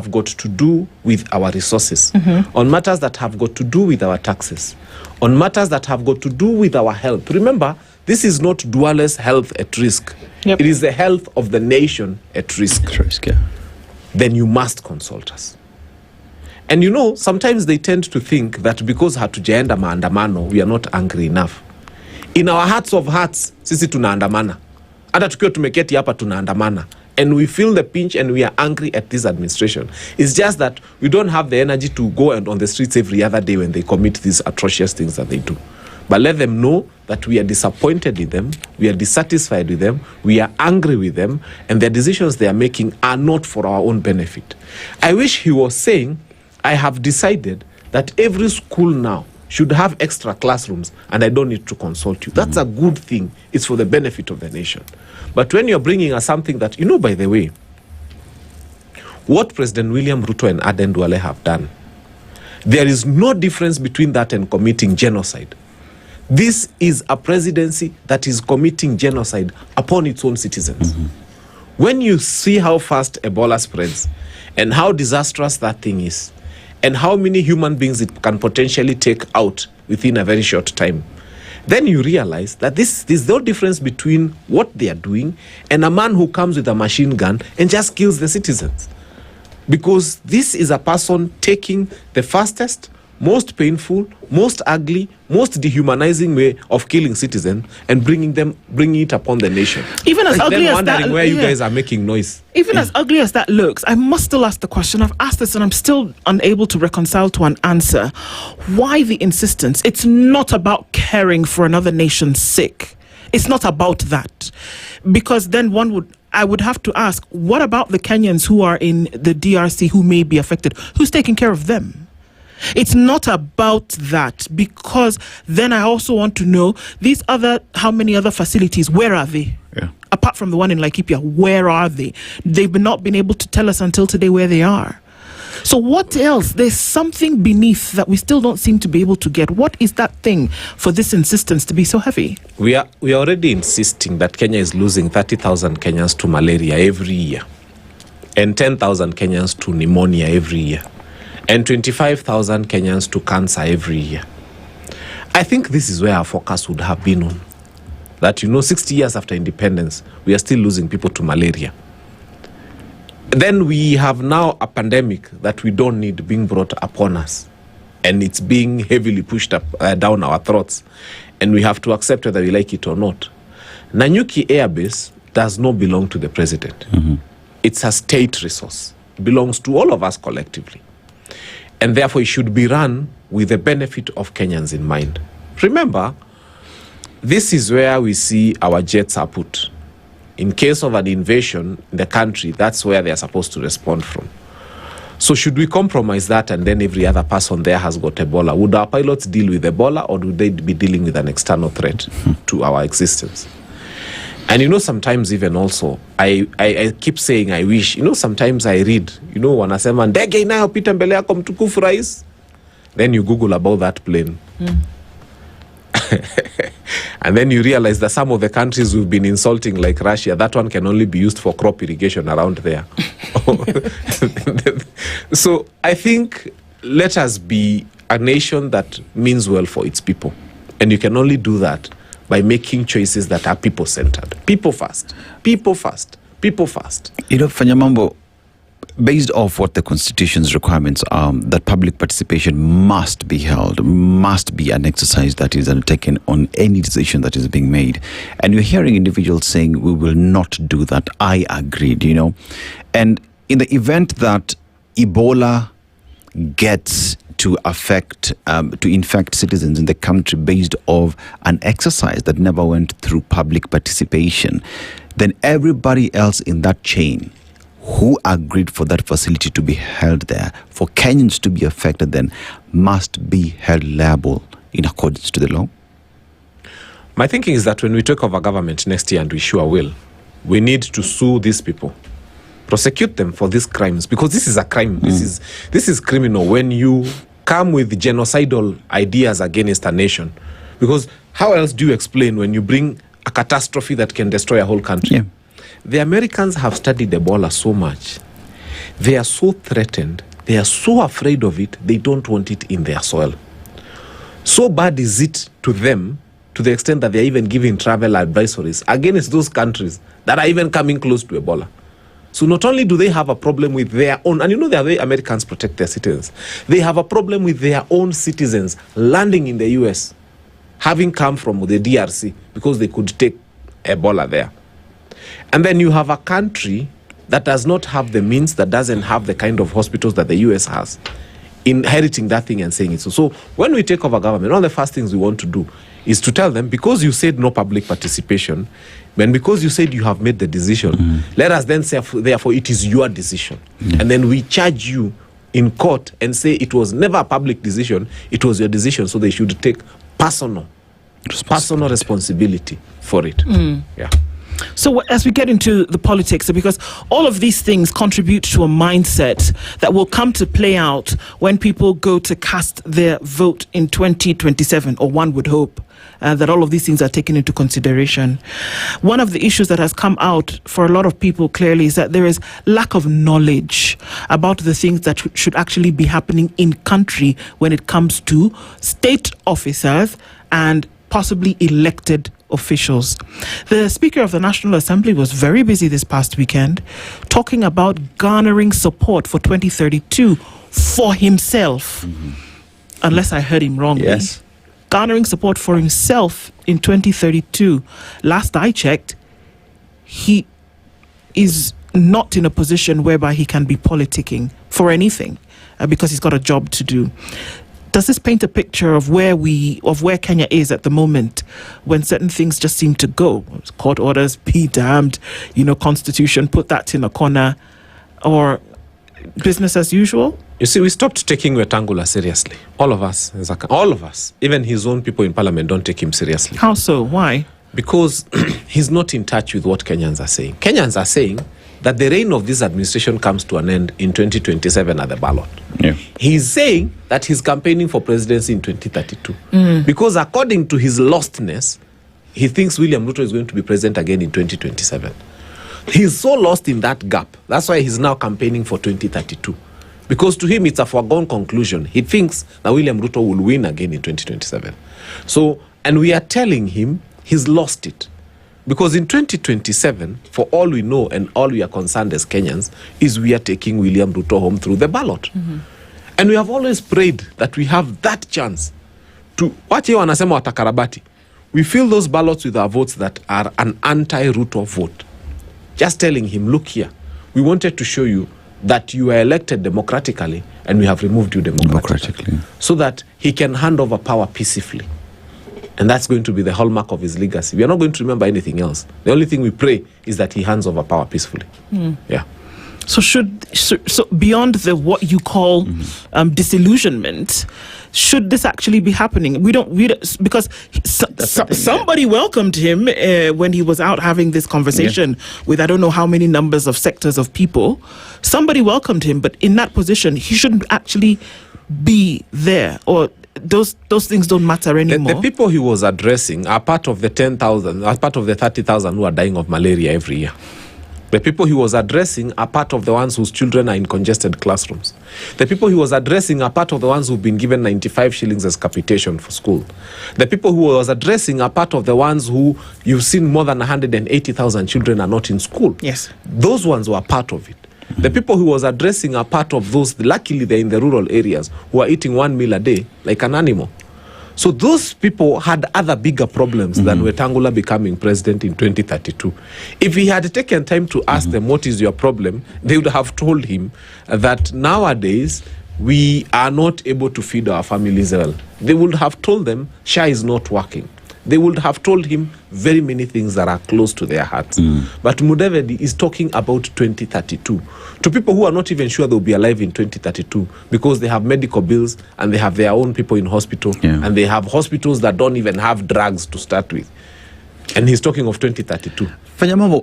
have got to do with our resources, on matters that have got to do with our taxes, on matters that have got to do with our health. Remember, this is not Duale's health at risk. Yep. It is the health of the nation at risk. Then you must consult us. And sometimes they tend to think that because hatujaenda maandamano, we are not angry enough. In our hearts of hearts, sisi tunaandamana. Hata tukiwa tumeketi hapa tunaandamana. And we feel the pinch and we are angry at this administration. It's just that we don't have the energy to go and on the streets every other day when they commit these atrocious things that they do. But let them know that we are disappointed with them, we are dissatisfied with them, we are angry with them, and the decisions they are making are not for our own benefit. I wish he was saying, I have decided that every school now should have extra classrooms and I don't need to consult you. That's a good thing. It's for the benefit of the nation. But when you're bringing us something that, by the way, what President William Ruto and Aden Duale have done, there is no difference between that and committing genocide. This is a presidency that is committing genocide upon its own citizens. When you see how fast Ebola spreads and how disastrous that thing is, and how many human beings it can potentially take out within a very short time, then you realize that there's no difference between what they are doing and a man who comes with a machine gun and just kills the citizens. Because this is a person taking the fastest, most painful, most ugly, most dehumanizing way of killing citizens and bringing it upon the nation. Even as ugly as that, where you guys are making noise. Even as ugly as that looks, I must still ask the question. I've asked this and I'm still unable to reconcile to an answer. Why the insistence? It's not about caring for another nation's sick. It's not about that. Because then I would have to ask, what about the Kenyans who are in the DRC who may be affected? Who's taking care of them? It's not about that, because then I also want to know how many other facilities, where are they? Yeah. Apart from the one in Laikipia, where are they? They've not been able to tell us until today where they are. So what else? There's something beneath that we still don't seem to be able to get. What is that thing for this insistence to be so heavy? We are already insisting that Kenya is losing 30,000 Kenyans to malaria every year, and 10,000 Kenyans to pneumonia every year, and 25,000 Kenyans to cancer every year. I think this is where our focus would have been on. That, 60 years after independence, we are still losing people to malaria. Then we have now a pandemic that we don't need being brought upon us. And it's being heavily pushed up down our throats. And we have to accept whether we like it or not. Nanyuki Air Base does not belong to the president. It's a state resource. It belongs to all of us collectively. And therefore, it should be run with the benefit of Kenyans in mind. Remember, this is where we see our jets are put. In case of an invasion in the country, that's where they are supposed to respond from. So should we compromise that and then every other person there has got Ebola? Would our pilots deal with Ebola, or would they be dealing with an external threat to our existence? And sometimes even also, I keep saying I wish, sometimes I read, wanasema ndege inayopita mbele yako mtukufu rais. Then you Google about that plane. And then you realize that some of the countries we've been insulting, like Russia, that one can only be used for crop irrigation around there. So I think let us be a nation that means well for its people. And you can only do that by making choices that are people-centered. People first. People first. People first. Fanya Mambo, based off what the Constitution's requirements are, that public participation must be held, must be an exercise that is undertaken on any decision that is being made. And you're hearing individuals saying, we will not do that. I agreed, And in the event that Ebola gets to infect citizens in the country based off an exercise that never went through public participation, then everybody else in that chain who agreed for that facility to be held there, for Kenyans to be affected, then must be held liable in accordance to the law? My thinking is that when we take over government next year, and we sure will, we need to sue these people, prosecute them for these crimes, because this is a crime. This is criminal when you come with genocidal ideas against a nation. Because how else do you explain when you bring a catastrophe that can destroy a whole country? Yeah. The Americans have studied Ebola so much. They are so threatened. They are so afraid of it. They don't want it in their soil. So bad is it to them, to the extent that they're even giving travel advisories against those countries that are even coming close to Ebola. So not only do they have a problem with their own, and you know the way Americans protect their citizens, they have a problem with their own citizens landing in the US, having come from the DRC because they could take Ebola there. And then you have a country that does not have the means, that doesn't have the kind of hospitals that the US has, inheriting that thing and saying it. So when we take over government, one of the first things we want to do is to tell them, because you said no public participation, and because you said you have made the decision, let us then say, therefore, it is your decision. And then we charge you in court and say it was never a public decision, it was your decision, so they should take personal responsibility for it. Yeah. So as we get into the politics, because all of these things contribute to a mindset that will come to play out when people go to cast their vote in 2027, or one would hope that all of these things are taken into consideration. One of the issues that has come out for a lot of people clearly is that there is lack of knowledge about the things that should actually be happening in country when it comes to state officers and possibly elected officials. The Speaker of the National Assembly was very busy this past weekend talking about garnering support for 2032 for himself. Unless I heard him wrongly. Yes. Garnering support for himself in 2032. Last I checked, he is not in a position whereby he can be politicking for anything because he's got a job to do. Does this paint a picture of where Kenya is at the moment, when certain things just seem to go? Court orders, be damned, constitution, put that in a corner, or business as usual? You see, we stopped taking Wetangula seriously. All of us, even his own people in parliament don't take him seriously. How so? Why? Because he's not in touch with what Kenyans are saying. Kenyans are saying that the reign of this administration comes to an end in 2027 at the ballot. Yeah. He's saying that he's campaigning for presidency in 2032. Because according to his lostness, he thinks William Ruto is going to be president again in 2027. He's so lost in that gap. That's why he's now campaigning for 2032. Because to him, it's a foregone conclusion. He thinks that William Ruto will win again in 2027. So, and we are telling him he's lost it. Because in 2027, for all we know and all we are concerned as Kenyans, is we are taking William Ruto home through the ballot. And we have always prayed that we have that chance to, wache wanasema watakarabati, we fill those ballots with our votes that are an anti-Ruto vote. Just telling him, look here, we wanted to show you that you were elected democratically and we have removed you democratically. So that he can hand over power peacefully. And that's going to be the hallmark of his legacy. We are not going to remember anything else. The only thing we pray is that he hands over power peacefully. Yeah. So so beyond the what you call disillusionment, should this actually be happening? We don't because somebody welcomed him when he was out having this conversation with I don't know how many numbers of sectors of people. Somebody welcomed him, but in that position, he shouldn't actually be there, or those things don't matter anymore. The people he was addressing are part of the 10,000, are part of the 30,000 who are dying of malaria every year. The people he was addressing are part of the ones whose children are in congested classrooms. The people he was addressing are part of the ones who've been given 95 shillings as capitation for school. The people who he was addressing are part of the ones who you've seen more than 180,000 children are not in school. Yes. Those ones were part of it. The people he was addressing are part of those, luckily they're in the rural areas, who are eating one meal a day like an animal. So those people had other bigger problems than Wetangula becoming president in 2032. If he had taken time to ask them, what is your problem? They would have told him that nowadays we are not able to feed our families well. They would have told them SHA is not working. They would have told him very many things that are close to their hearts. But Mudavadi is talking about 2032 to people who are not even sure they'll be alive in 2032 because they have medical bills and they have their own people in hospital and they have hospitals that don't even have drugs to start with. And he's talking of 2032. Fanya Mambo,